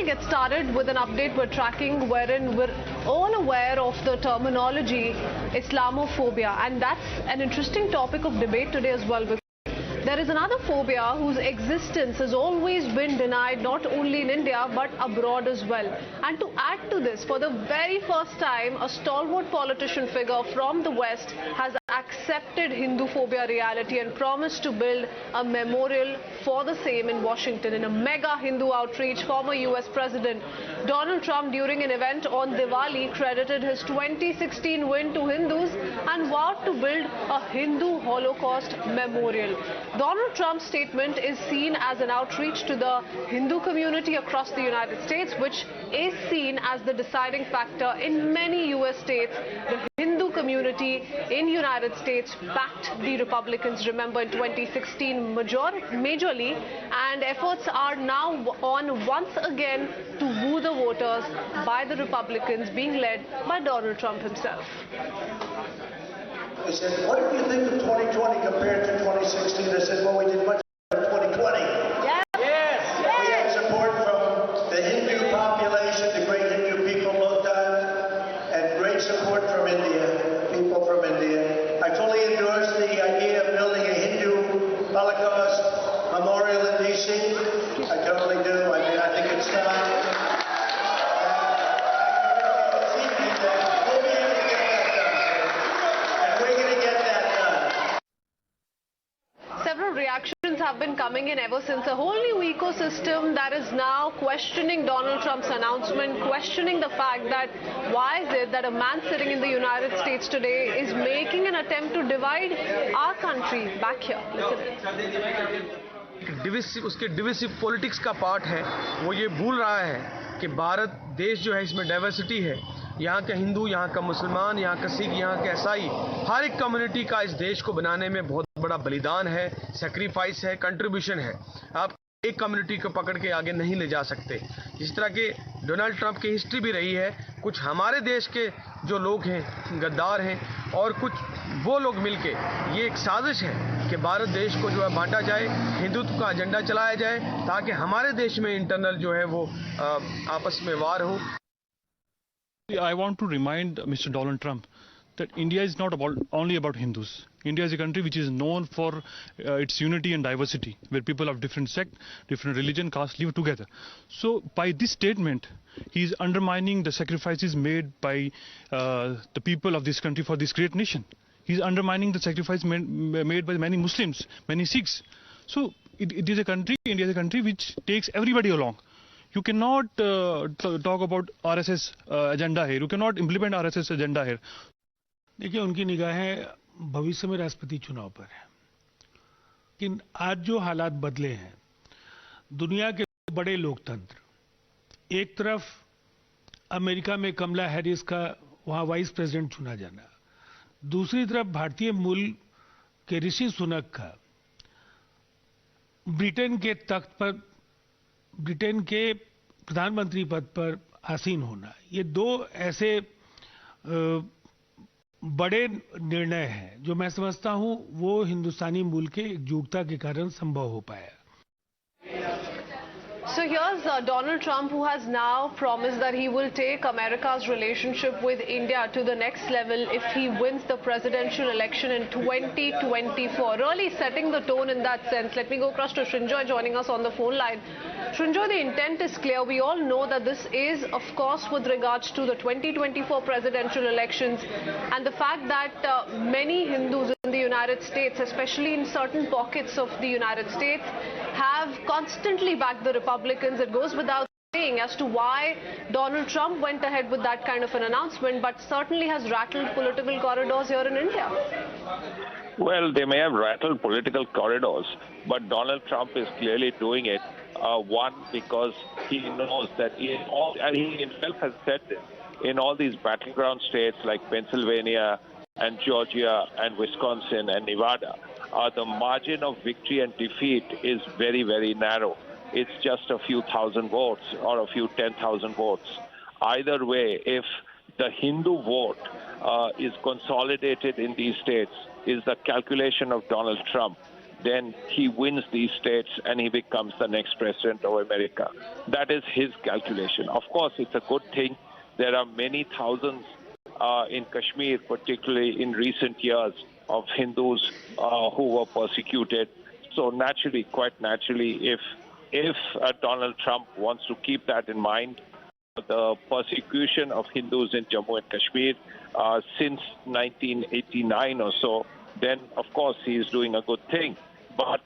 get started with an update we're tracking wherein we're all aware of the terminology Islamophobia, and that's an interesting topic of debate today as well. There is another phobia whose existence has always been denied not only in India but abroad as well. And to add to this, for the very first time, a stalwart politician figure from the West has accepted Hinduphobia reality and promised to build a memorial for the same in Washington. In a mega Hindu outreach, former US President Donald Trump, during an event on Diwali, credited his 2016 win to Hindus and vowed to build a Hindu holocaust memorial. Donald Trump's statement is seen as an outreach to the Hindu community across the United States, which is seen as the deciding factor in many US states. The Hindu community in United States backed the Republicans, remember, in 2016 majorly, and efforts are now on once again to woo the voters by the Republicans, being led by Donald Trump himself. They said, what do you think of 2020 compared to 2016? I said, well, we did much better in 2020. Yes. Yes. We had support from the Hindu population, the great Hindu people both times, and great support from India, people from India. I fully endorse the idea of building a Hindu Holocaust memorial in D.C. I totally do. I mean, I think it's time. Reactions have been coming in ever since. A whole new ecosystem that is now questioning Donald Trump's announcement, questioning the fact that why is it that a man sitting in the United States today is making an attempt to divide our country back here. Listen. उसके divisive politics का part है, वो ये भूल रहा है कि भारत देश जो है इसमें डाइवर्सिटी है। यहाँ का हिंदू, यहाँ का मुसलमान, यहाँ का सिख, यहाँ का ईसाई, हर एक कम्युनिटी का इस देश को बनाने में बहुत बड़ा बलिदान है, सैक्रिफाइस है, कंट्रीब्यूशन है। आप एक कम्युनिटी को पकड़ के आगे नहीं ले जा सकते। जिस तरह के डोनाल्ड ट्रंप की हिस्ट्री भी रही है, कुछ हमारे देश के जो लोग हैं गद्दार हैं और कुछ वो लोग मिलके ये एक साजिश है कि भारत देश को जो है बांटा जाए, हिंदुत्व का एजेंडा चलाया जाए ताकि हमारे देश में इंटरनल जो है वो आपस में वार हो। I want to remind Mr. Donald Trump that India is not only about Hindus. India is a country which is known for its unity and diversity, where people of different sect, different religion, caste live together. So by this statement, he is undermining the sacrifices made by the people of this country for this great nation. He is undermining the sacrifice made by many Muslims, many Sikhs. So it is a country, India is a country which takes everybody along. You cannot talk about RSS agenda here. You cannot implement RSS agenda here. देखिए, उनकी निगाहें भविष्य में राष्ट्रपति चुनाव पर है, लेकिन आज जो हालात बदले हैं, दुनिया के बड़े लोकतंत्र, एक तरफ अमेरिका में कमला हैरिस का वहां वाइस प्रेसिडेंट चुना जाना, दूसरी तरफ भारतीय मूल के ऋषि सुनक का ब्रिटेन के तख्त पर, ब्रिटेन के प्रधानमंत्री पद पर आसीन होना, ये दो ऐसे बड़े निर्णय हैं जो मैं समझता हूं वो हिंदुस्तानी मूल के एकजुटता के कारण संभव हो पाया। So here's Donald Trump, who has now promised that he will take America's relationship with India to the next level if he wins the presidential election in 2024. Really setting the tone in that sense. Let me go across to Srinjoy joining us on the phone line. Srinjoy, the intent is clear. We all know that this is, of course, with regards to the 2024 presidential elections and the fact that many Hindus in the United States, especially in certain pockets of the United States, have constantly backed the Republicans. It goes without saying as to why Donald Trump went ahead with that kind of an announcement, but certainly has rattled political corridors here in India. Well, they may have rattled political corridors, but Donald Trump is clearly doing it, one, because he knows that and he himself has said this, in all these battleground states like Pennsylvania and Georgia and Wisconsin and Nevada, the margin of victory and defeat is very, very narrow. It's just a few thousand votes or a few 10,000 votes. Either way, if the Hindu vote is consolidated in these states, is the calculation of Donald Trump, then he wins these states and he becomes the next president of America. That is his calculation. Of course, it's a good thing. There are many thousands in Kashmir, particularly in recent years, of Hindus who were persecuted. So naturally, quite naturally, if Donald Trump wants to keep that in mind, the persecution of Hindus in Jammu and Kashmir since 1989 or so, then of course he is doing a good thing. But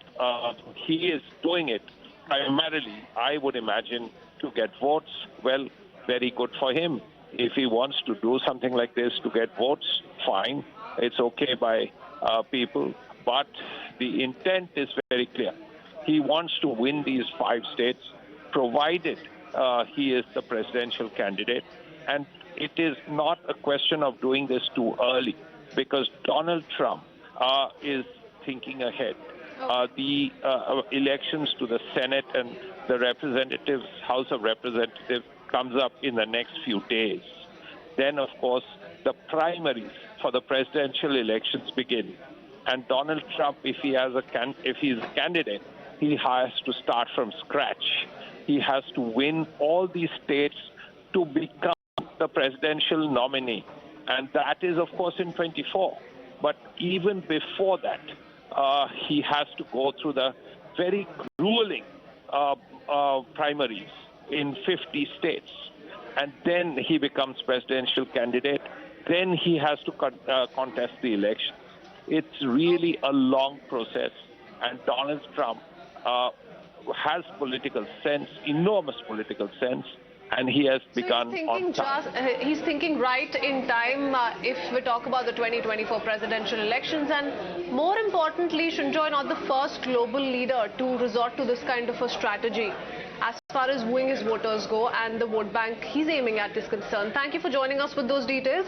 he is doing it primarily, I would imagine, to get votes. Well, very good for him. If he wants to do something like this to get votes, fine. It's okay by people. But the intent is very clear. He wants to win these 5 states, provided he is the presidential candidate. And it is not a question of doing this too early, because Donald Trump is thinking ahead. The elections to the Senate and the Representatives, House of Representatives, comes up in the next few days. Then, of course, the primaries for the presidential elections begin. And Donald Trump, if he's a candidate, he has to start from scratch. He has to win all these states to become the presidential nominee. And that is, of course, in 24. But even before that, he has to go through the very grueling primaries in 50 states. And then he becomes presidential candidate. Then he has to contest the election. It's really a long process. And Donald Trump has political sense, enormous political sense, and he has begun on time. He's thinking right in time if we talk about the 2024 presidential elections. And more importantly, Shunjoy, not the first global leader to resort to this kind of a strategy as far as wooing his voters go and the vote bank he's aiming at is concerned. Thank you for joining us with those details.